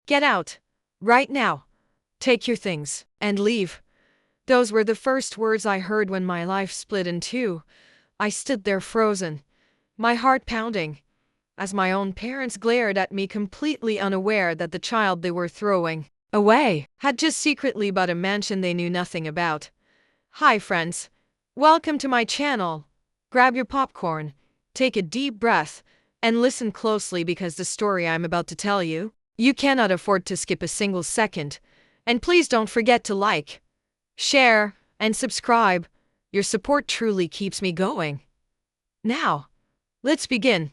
Get out. Right now. Take your things. And leave. Those were the first words I heard when my life split in two. I stood there frozen, my heart pounding, as my own parents glared at me completely unaware that the child they were throwing away had just secretly bought a mansion they knew nothing about. Hi friends. Welcome to my channel. Grab your popcorn, take a deep breath, and listen closely because the story I'm about to tell you cannot afford to skip a single second. And please don't forget to like, share, and subscribe. Your support truly keeps me going. Now, let's begin.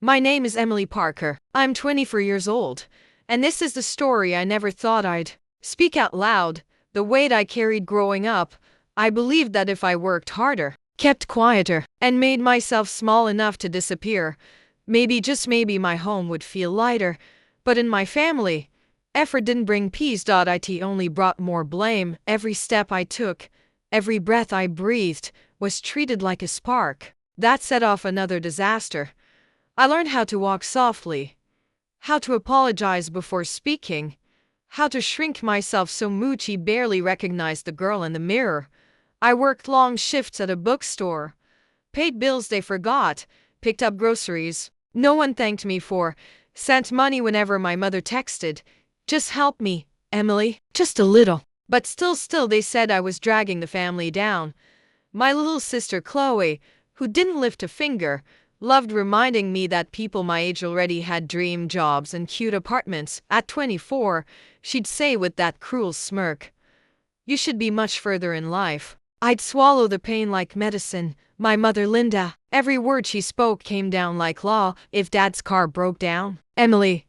My name is Emily Parker. I'm 24 years old, and this is the story I never thought I'd speak out loud. The weight I carried growing up, I believed that if I worked harder, kept quieter, and made myself small enough to disappear, maybe, just maybe, my home would feel lighter. But in my family, effort didn't bring peace. It only brought more blame. Every step I took, every breath I breathed, was treated like a spark that set off another disaster. I learned how to walk softly, how to apologize before speaking, how to shrink myself so Moochie barely recognized the girl in the mirror. I worked long shifts at a bookstore, paid bills they forgot, picked up groceries no one thanked me for, sent money whenever my mother texted, "Just help me, Emily, just a little." But still they said I was dragging the family down. My little sister Chloe, who didn't lift a finger, loved reminding me that people my age already had dream jobs and cute apartments. At 24, she'd say with that cruel smirk, "You should be much further in life." I'd swallow the pain like medicine. My mother, Linda, every word she spoke came down like law. If Dad's car broke down, "Emily,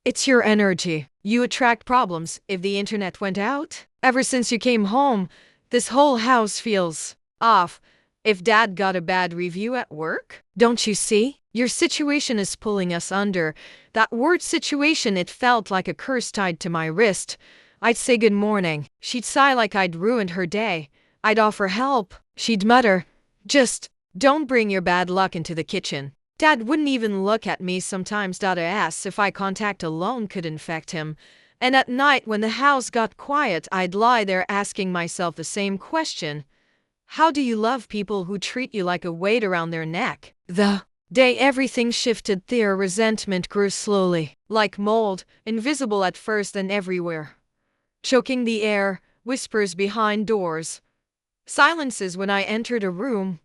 it's your energy. You attract problems." If the internet went out, "Ever since you came home, this whole house feels off." If Dad got a bad review at work, "Don't you see? Your situation is pulling us under." That word situation, it felt like a curse tied to my wrist. I'd say good morning. She'd sigh like I'd ruined her day. I'd offer help. She'd mutter, "Just don't bring your bad luck into the kitchen." Dad wouldn't even look at me sometimes. I asked if eye contact alone could infect him. And at night when the house got quiet, I'd lie there asking myself the same question. How do you love people who treat you like a weight around their neck? The day everything shifted, their resentment grew slowly, like mold, invisible at first and everywhere, choking the air. Whispers behind doors, silences when I entered a room,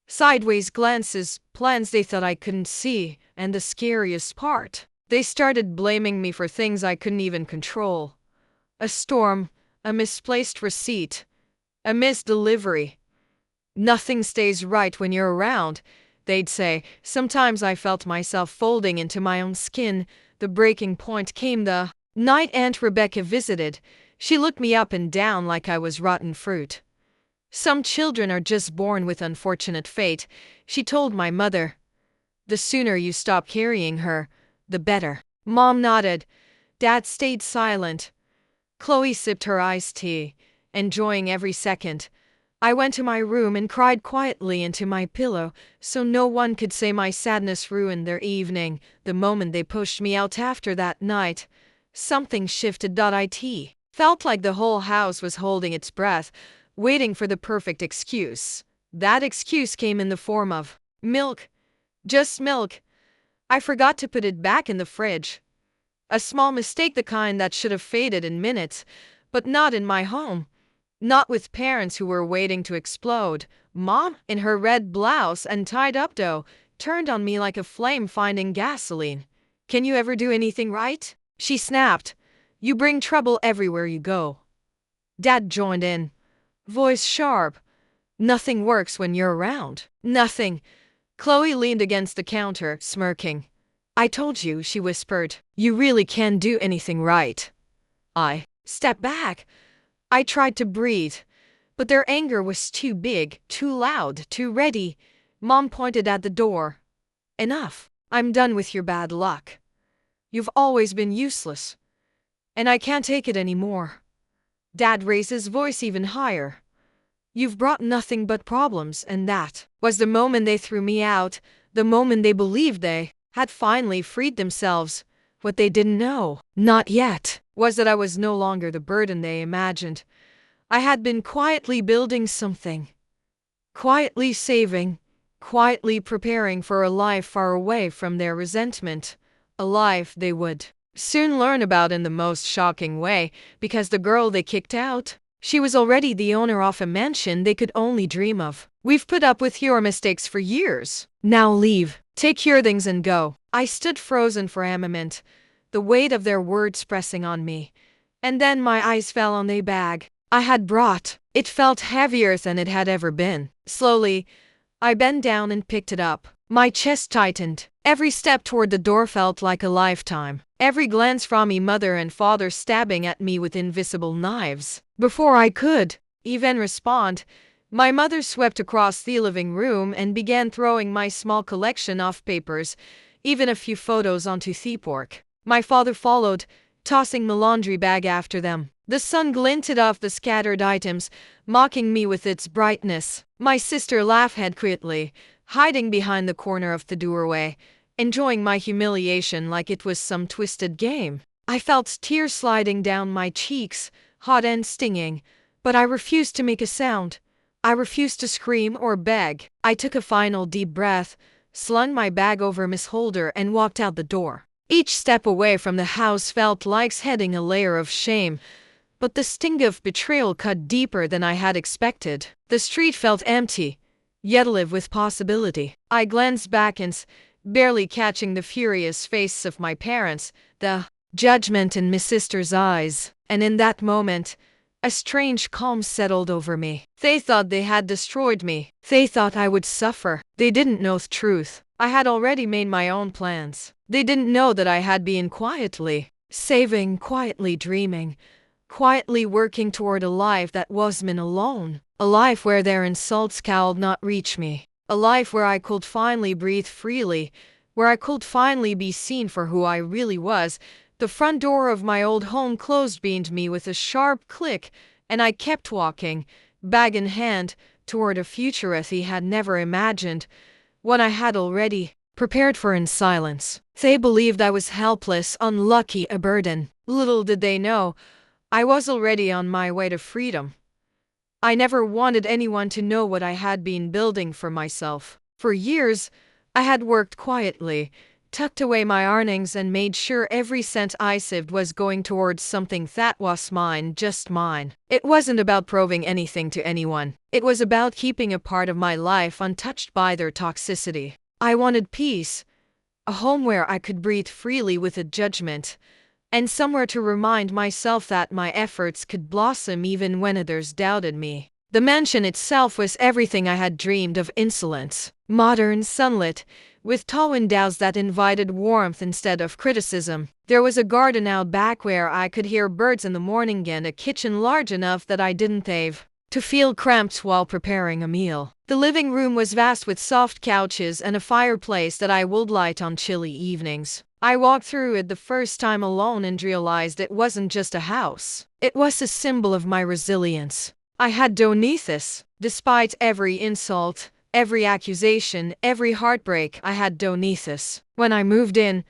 sideways glances, plans they thought I couldn't see, and the scariest part, they started blaming me for things I couldn't even control. A storm, a misplaced receipt, a missed delivery. "Nothing stays right when you're around," they'd say. Sometimes I felt myself folding into my own skin. The breaking point came the night Aunt Rebecca visited. She looked me up and down like I was rotten fruit. "Some children are just born with unfortunate fate," she told my mother. "The sooner you stop carrying her, the better." Mom nodded. Dad stayed silent. Chloe sipped her iced tea, enjoying every second. I went to my room and cried quietly into my pillow so no one could say my sadness ruined their evening. The moment they pushed me out after that night, something shifted. It felt like the whole house was holding its breath, waiting for the perfect excuse. That excuse came in the form of milk. Just milk. I forgot to put it back in the fridge. A small mistake, the kind that should have faded in minutes, but not in my home. Not with parents who were waiting to explode. Mom, in her red blouse and tied up dough, turned on me like a flame finding gasoline. "Can you ever do anything right?" she snapped. "You bring trouble everywhere you go." Dad joined in, voice sharp. "Nothing works when you're around." "Nothing." Chloe leaned against the counter, smirking. "I told you," she whispered. "You really can't do anything right." I stepped back. I tried to breathe, but their anger was too big, too loud, too ready. Mom pointed at the door. "Enough. I'm done with your bad luck. You've always been useless, and I can't take it anymore." Dad raised his voice even higher. "You've brought nothing but problems." And that was the moment they threw me out, the moment they believed they had finally freed themselves. What they didn't know, not yet, was that I was no longer the burden they imagined. I had been quietly building something, quietly saving, quietly preparing for a life far away from their resentment, a life they would soon learn about in the most shocking way, because the girl they kicked out, she was already the owner of a mansion they could only dream of. We've put up with your mistakes for years. Now leave. Take your things and go. I stood frozen for a moment, the weight of their words pressing on me. And then my eyes fell on the bag I had brought. It felt heavier than it had ever been. Slowly, I bent down and picked it up. My chest tightened. Every step toward the door felt like a lifetime. Every glance from me, mother and father stabbing at me with invisible knives. Before I could even respond, my mother swept across the living room and began throwing my small collection of papers, even a few photos, onto the porch. My father followed, tossing the laundry bag after them. The sun glinted off the scattered items, mocking me with its brightness. My sister laughed quietly, hiding behind the corner of the doorway, enjoying my humiliation like it was some twisted game. I felt tears sliding down my cheeks, hot and stinging, but I refused to make a sound. I refused to scream or beg. I took a final deep breath, slung my bag over Miss Holder, and walked out the door. Each step away from the house felt like shedding a layer of shame, but the sting of betrayal cut deeper than I had expected. The street felt empty, yet alive with possibility. I glanced back and, barely catching the furious face of my parents, the judgment in my sister's eyes, and in that moment, a strange calm settled over me. They thought they had destroyed me. They thought I would suffer. They didn't know the truth. I had already made my own plans. They didn't know that I had been quietly saving, quietly dreaming, quietly working toward a life that was mine alone. A life where their insults could not reach me. A life where I could finally breathe freely, where I could finally be seen for who I really was. The front door of my old home closed behind me with a sharp click, and I kept walking, bag in hand, toward a future I had never imagined, one I had already prepared for in silence. They believed I was helpless, unlucky, a burden. Little did they know, I was already on my way to freedom. I never wanted anyone to know what I had been building for myself. For years, I had worked quietly, tucked away my earnings, and made sure every cent I saved was going towards something that was mine, just mine. It wasn't about proving anything to anyone. It was about keeping a part of my life untouched by their toxicity. I wanted peace, a home where I could breathe freely without judgment, and somewhere to remind myself that my efforts could blossom even when others doubted me. The mansion itself was everything I had dreamed of: insolence, modern, sunlit, with tall windows that invited warmth instead of criticism. There was a garden out back where I could hear birds in the morning, and a kitchen large enough that I didn't have to feel cramped while preparing a meal. The living room was vast, with soft couches and a fireplace that I would light on chilly evenings. I walked through it the first time alone and realized it wasn't just a house. It was a symbol of my resilience. I had done this. Despite every insult, every accusation, every heartbreak, I had done this. When I moved in,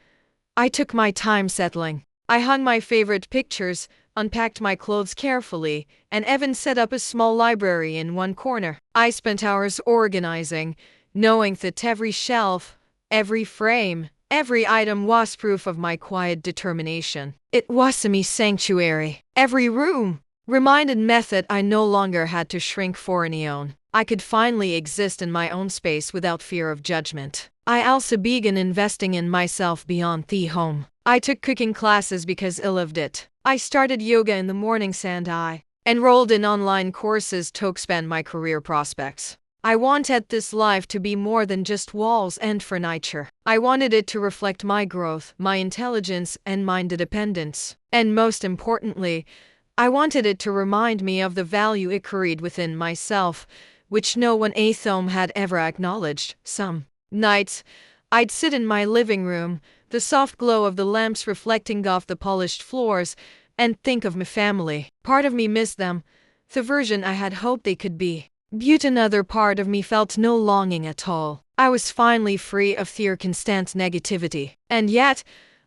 I took my time settling. I hung my favorite pictures, unpacked my clothes carefully, and even set up a small library in one corner. I spent hours organizing, knowing that every shelf, every frame, every item was proof of my quiet determination. It was a me sanctuary. Every room reminded me that I no longer had to shrink for any own. I could finally exist in my own space without fear of judgment. I also began investing in myself beyond the home. I took cooking classes because I loved it. I started yoga in the mornings, and I enrolled in online courses to expand my career prospects. I wanted this life to be more than just walls and furniture. I wanted it to reflect my growth, my intelligence, and my independence. And most importantly, I wanted it to remind me of the value it carried within myself, which no one at home had ever acknowledged. Some nights, I'd sit in my living room, the soft glow of the lamps reflecting off the polished floors, and think of my family. Part of me missed them, the version I had hoped they could be. But another part of me felt no longing at all. I was finally free of their constant negativity. And yet,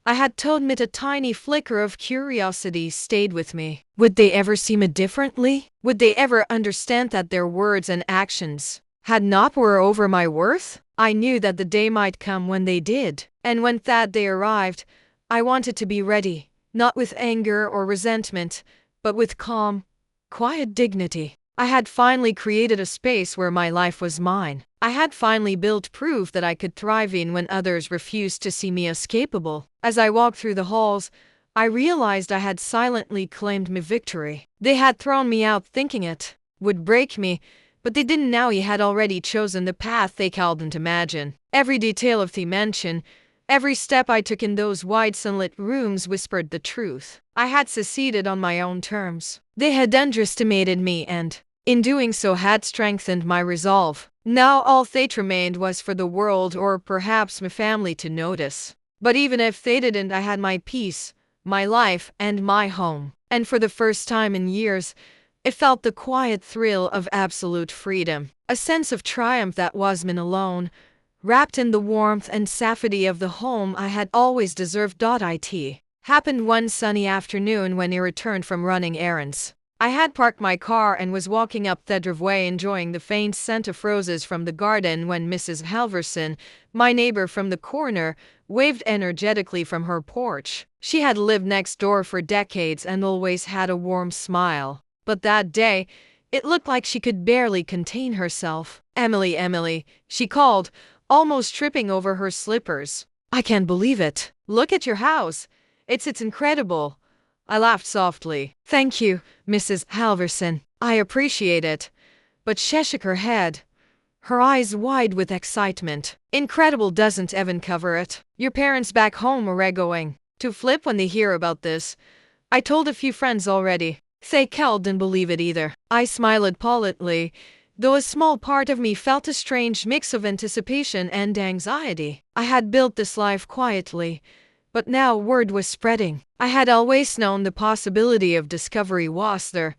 I had to admit a tiny flicker of curiosity stayed with me. Would they ever see me differently? Would they ever understand that their words and actions had not were over my worth? I knew that the day might come when they did. And when that day arrived, I wanted to be ready, not with anger or resentment, but with calm, quiet dignity. I had finally created a space where my life was mine. I had finally built proof that I could thrive in when others refused to see me as capable. As I walked through the halls, I realized I had silently claimed my victory. They had thrown me out thinking it would break me, but they didn't know he had already chosen the path they couldn't imagine. Every detail of the mansion, every step I took in those wide sunlit rooms whispered the truth. I had succeeded on my own terms. They had underestimated me and, in doing so, had strengthened my resolve. Now all that remained was for the world or perhaps my family to notice. But even if they didn't, I had my peace, my life, and my home. And for the first time in years, I felt the quiet thrill of absolute freedom. A sense of triumph that was mine alone, wrapped in the warmth and safety of the home I had always deserved. It happened one sunny afternoon when I returned from running errands. I had parked my car and was walking up the driveway enjoying the faint scent of roses from the garden when Mrs. Halverson, my neighbor from the corner, waved energetically from her porch. She had lived next door for decades and always had a warm smile. But that day, it looked like she could barely contain herself. "Emily, Emily," she called, almost tripping over her slippers. "I can't believe it. Look at your house. It's incredible." I laughed softly. "Thank you, Mrs. Halverson. I appreciate it." But she shook her head, her eyes wide with excitement. "Incredible doesn't even cover it. Your parents back home are going to flip when they hear about this. I told a few friends already. They couldn't believe it either." I smiled politely, though a small part of me felt a strange mix of anticipation and anxiety. I had built this life quietly, but now word was spreading. I had always known the possibility of discovery was there,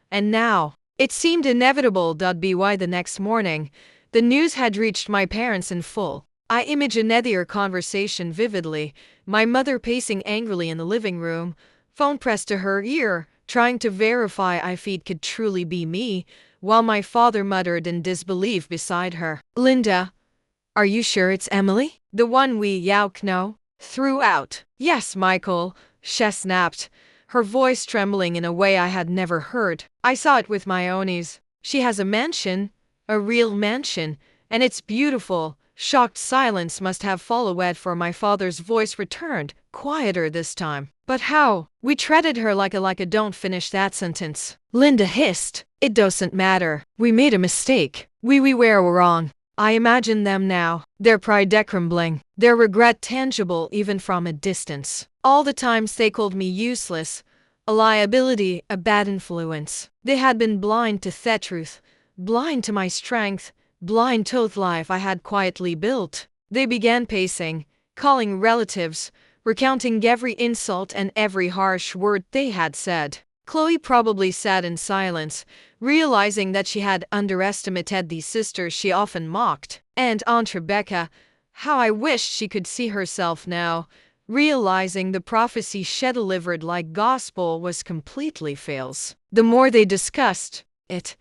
and now it seemed inevitable. Be why the next morning, the news had reached my parents in full. I imagined their conversation vividly, my mother pacing angrily in the living room, phone pressed to her ear, trying to verify if it could truly be me, while my father muttered in disbelief beside her. "Linda, are you sure it's Emily? The one we know?" Threw out. "Yes, Michael," she snapped, her voice trembling in a way I had never heard. "I saw it with my own eyes. She has a mansion, a real mansion, and it's beautiful." Shocked silence must have followed, for my father's voice returned, quieter this time. "But how?" "We treated her like a don't finish that sentence," Linda hissed. "It doesn't matter. We made a mistake. We were wrong." I imagine them now, their pride crumbling, their regret tangible even from a distance. All the times they called me useless, a liability, a bad influence. They had been blind to the truth, blind to my strength, blind to the life I had quietly built. They began pacing, calling relatives, recounting every insult and every harsh word they had said. Chloe probably sat in silence, realizing that she had underestimated the sister she often mocked. And Aunt Rebecca, how I wished she could see herself now, realizing the prophecy she delivered like gospel was completely false. The more they discussed it,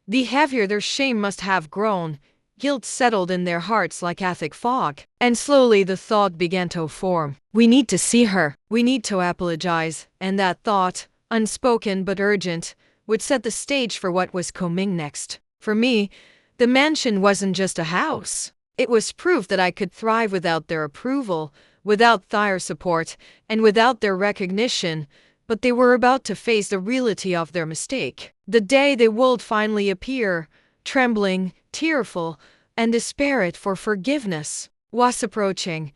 the heavier their shame must have grown. Guilt settled in their hearts like a thick fog. And slowly the thought began to form. We need to see her. We need to apologize. And that thought, unspoken but urgent, would set the stage for what was coming next. For me, the mansion wasn't just a house. It was proof that I could thrive without their approval, without their support, and without their recognition. But they were about to face the reality of their mistake. The day they would finally appear, trembling, tearful, and desperate for forgiveness, was approaching,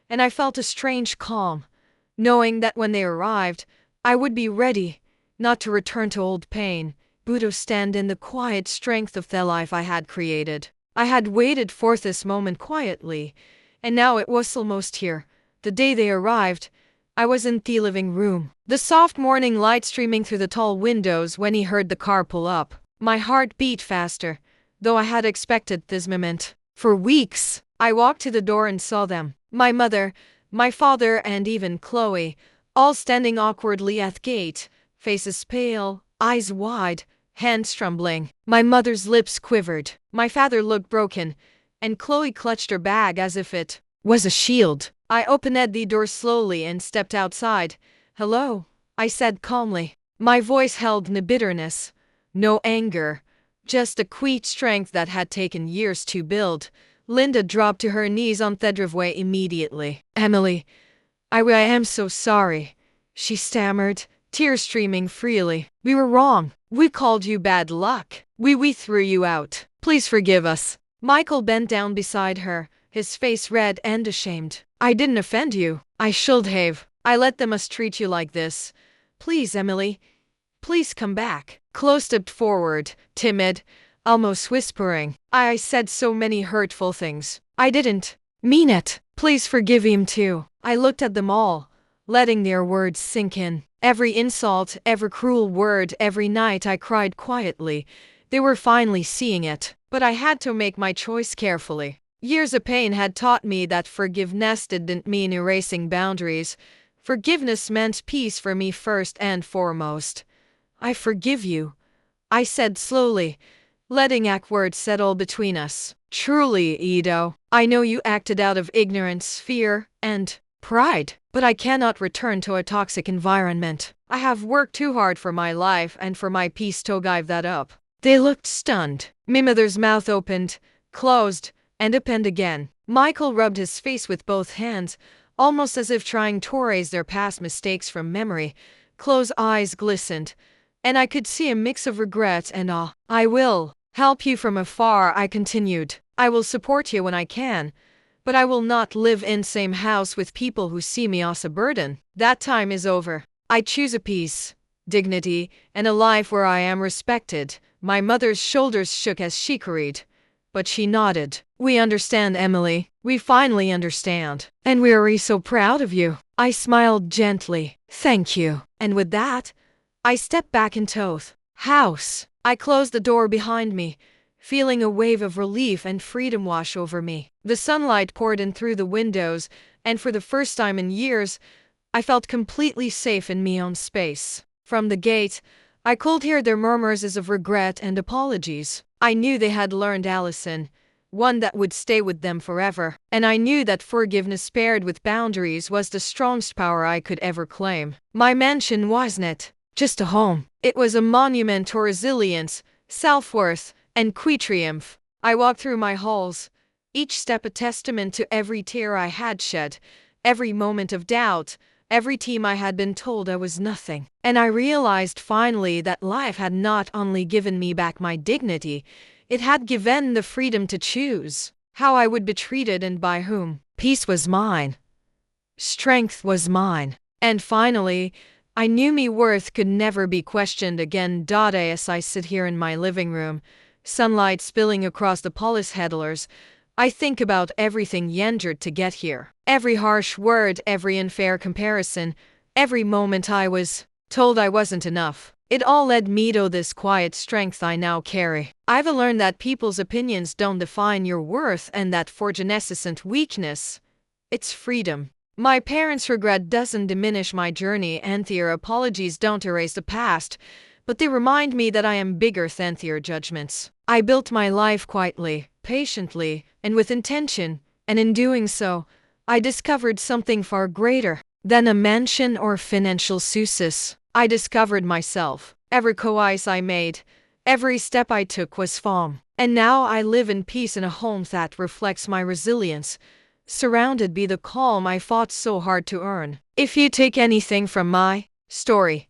and I felt a strange calm, knowing that when they arrived, I would be ready, not to return to old pain, but to stand in the quiet strength of the life I had created. I had waited for this moment quietly, and now it was almost here. The day they arrived, I was in the living room, the soft morning light streaming through the tall windows when he heard the car pull up. My heart beat faster, though I had expected this moment. For weeks, I walked to the door and saw them. My mother, My father and even Chloe, all standing awkwardly at the gate, faces pale, eyes wide, hands trembling. My mother's lips quivered. My father looked broken, and Chloe clutched her bag as if it was a shield. I opened the door slowly and stepped outside. "Hello," I said calmly. My voice held no bitterness, no anger, just a quiet strength that had taken years to build. Linda dropped to her knees on the driveway immediately. "Emily, I am so sorry," she stammered, tears streaming freely. "We were wrong. We called you bad luck. We threw you out. Please forgive us." Michael bent down beside her, his face red and ashamed. "I didn't offend you. I should have. I let them treat you like this. Please, Emily, please come back." Chloe stepped forward, timid, almost whispering. "I said so many hurtful things. I didn't mean it. Please forgive him too." I looked at them all, letting their words sink in. Every insult, every cruel word, every night I cried quietly. They were finally seeing it. But I had to make my choice carefully. Years of pain had taught me that forgiveness didn't mean erasing boundaries. Forgiveness meant peace for me first and foremost. "I forgive you," I said slowly, letting words settle between us. "Truly, Edo, I know you acted out of ignorance, fear, and pride, but I cannot return to a toxic environment. I have worked too hard for my life and for my peace to give that up." They looked stunned. My mother's mouth opened, closed, and opened again. Michael rubbed his face with both hands, almost as if trying to erase their past mistakes from memory. Chloe's eyes glistened, and I could see a mix of regret and awe. "I will help you from afar," I continued. "I will support you when I can, but I will not live in the same house with people who see me as a burden. That time is over. I choose a peace, dignity, and a life where I am respected." My mother's shoulders shook as she carried, but she nodded. "We understand, Emily. We finally understand. And we are so proud of you." I smiled gently. "Thank you." And with that, I stepped back into the house. I closed the door behind me, feeling a wave of relief and freedom wash over me. The sunlight poured in through the windows, and for the first time in years, I felt completely safe in my own space. From the gate, I could hear their murmurs of regret and apologies. I knew they had learned a lesson, one that would stay with them forever. And I knew that forgiveness paired with boundaries was the strongest power I could ever claim. My mansion wasn't just a home. It was a monument to resilience, self-worth, and triumph. I walked through my halls, each step a testament to every tear I had shed, every moment of doubt, every time I had been told I was nothing. And I realized finally that life had not only given me back my dignity, it had given the freedom to choose how I would be treated and by whom. Peace was mine. Strength was mine. And finally, I knew me worth could never be questioned again. As I sit here in my living room, sunlight spilling across the polished headlers, I think about everything endured to get here. Every harsh word, every unfair comparison, every moment I was told I wasn't enough. It all led me to this quiet strength I now carry. I've learned that people's opinions don't define your worth and that forgiveness isn't weakness, it's freedom. My parents' regret doesn't diminish my journey and their apologies don't erase the past, but they remind me that I am bigger than their judgments. I built my life quietly, patiently, and with intention, and in doing so, I discovered something far greater than a mansion or financial success. I discovered myself. Every choice I made, every step I took was firm. And now I live in peace in a home that reflects my resilience, surrounded by the calm I fought so hard to earn. If you take anything from my story,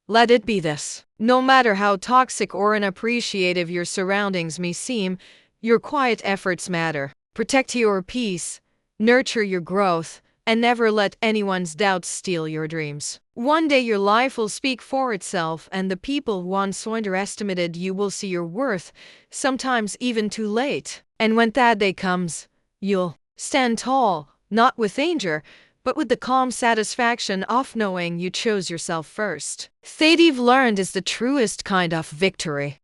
let it be this. No matter how toxic or unappreciative your surroundings may seem, your quiet efforts matter. Protect your peace, nurture your growth, and never let anyone's doubts steal your dreams. One day your life will speak for itself and the people once underestimated you will see your worth, sometimes even too late. And when that day comes, you'll stand tall, not with anger, but with the calm satisfaction of knowing you chose yourself first. That you've learned is the truest kind of victory.